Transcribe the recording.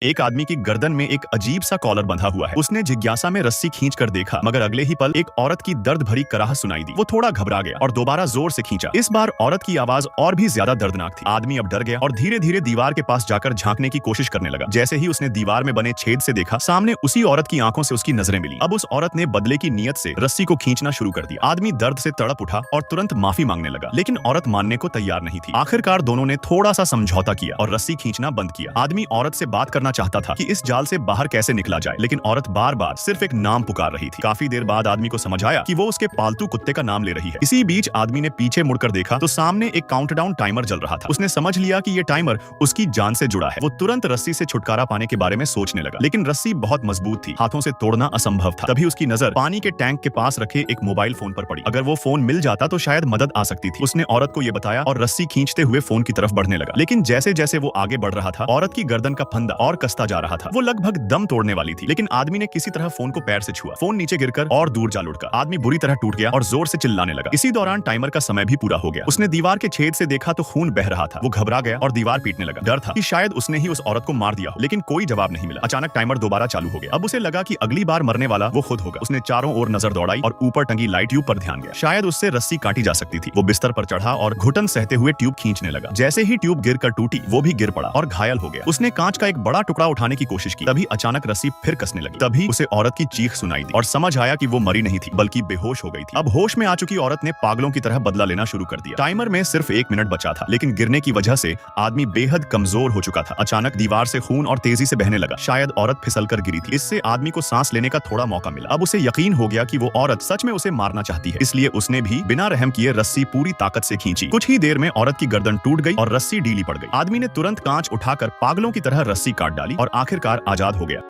एक आदमी की गर्दन में एक अजीब सा कॉलर बंधा हुआ है। उसने जिज्ञासा में रस्सी खींच कर देखा, मगर अगले ही पल एक औरत की दर्द भरी कराह सुनाई दी। वो थोड़ा घबरा गया और दोबारा जोर से खींचा। इस बार औरत की आवाज और भी ज्यादा दर्दनाक थी। आदमी अब डर गया और धीरे धीरे दीवार के पास जाकर झांकने की कोशिश करने लगा। जैसे ही उसने दीवार में बने छेद से देखा, सामने उसी औरत की आंखों से उसकी नजरें मिली। अब उस औरत ने बदले की नीयत से रस्सी को खींचना शुरू कर दिया। आदमी दर्द से तड़प उठा और तुरंत माफी मांगने लगा, लेकिन औरत मानने को तैयार नहीं थी। आखिरकार दोनों ने थोड़ा सा समझौता किया और रस्सी खींचना बंद किया। आदमी औरत से बात करना चाहता था कि इस जाल से बाहर कैसे निकला जाए, लेकिन औरत बार बार सिर्फ एक नाम पुकार रही थी। काफी देर बाद आदमी को समझ आया कि वो उसके पालतू कुत्ते का नाम ले रही है। इसी बीच आदमी ने पीछे मुड़कर देखा तो सामने एक काउंटडाउन टाइमर जल रहा था। उसने समझ लिया कि ये टाइमर उसकी जान से जुड़ा है। वो तुरंत रस्सी से छुटकारा पाने के बारे में सोचने लगा, लेकिन रस्सी बहुत मजबूत थी, हाथों से तोड़ना असंभव था। तभी उसकी नजर पानी के टैंक के पास रखे एक मोबाइल फोन पर पड़ी। अगर वो फोन मिल जाता तो शायद मदद आ सकती थी। उसने औरत को यह बताया और रस्सी खींचते हुए फोन की तरफ बढ़ने लगा, लेकिन जैसे जैसे वो आगे बढ़ रहा था, औरत की गर्दन का फंदा और कसता जा रहा था। वो लगभग दम तोड़ने वाली थी, लेकिन आदमी ने किसी तरह फोन को पैर से छुआ। फोन नीचे गिरकर और दूर जा लुढ़का। आदमी बुरी तरह टूट गया और जोर से चिल्लाने लगा। इसी दौरान टाइमर का समय भी पूरा हो गया। उसने दीवार के छेद से देखा तो खून बह रहा था। वो घबरा गया और दीवार पीटने लगा। डर था कि शायद उसने ही उस औरत को मार दिया हो, लेकिन कोई जवाब नहीं मिला। अचानक टाइमर दोबारा चालू हो गया। अब उसे लगा कि अगली बार मरने वाला वो खुद होगा। उसने चारों ओर नजर दौड़ाई और ऊपर टंगी लाइट ट्यूब पर ध्यान गया। शायद उससे रस्सी काटी जा सकती थी। वो बिस्तर पर चढ़ा और घुटन सहते हुए ट्यूब खींचने लगा। जैसे ही ट्यूब गिरकर टूटी, वो भी गिर पड़ा और घायल हो गया। उसने कांच का एक बड़ा टुकड़ा उठाने की कोशिश की, तभी अचानक रस्सी फिर कसने लगी। तभी उसे औरत की चीख सुनाई दी और समझ आया कि वो मरी नहीं थी, बल्कि बेहोश हो गई थी। अब होश में आ चुकी औरत ने पागलों की तरह बदला लेना शुरू कर दिया। टाइमर में सिर्फ 1 मिनट बचा था, लेकिन गिरने की वजह से आदमी बेहद कमजोर हो चुका था। अचानक दीवार से खून और तेजी से बहने लगा। शायद औरत फिसलकर गिरी थी। इससे आदमी को सांस लेने का थोड़ा मौका मिला। अब उसे यकीन हो गया कि वो औरत सच में उसे मारना चाहती है, इसलिए उसने भी बिना रहम किए रस्सी पूरी ताकत से खींची। कुछ ही देर में औरत की गर्दन टूट गई और रस्सी ढीली पड़ गई। आदमी ने तुरंत कांच उठाकर पागलों की तरह रस्सी काट डाली और आखिरकार आजाद हो गया।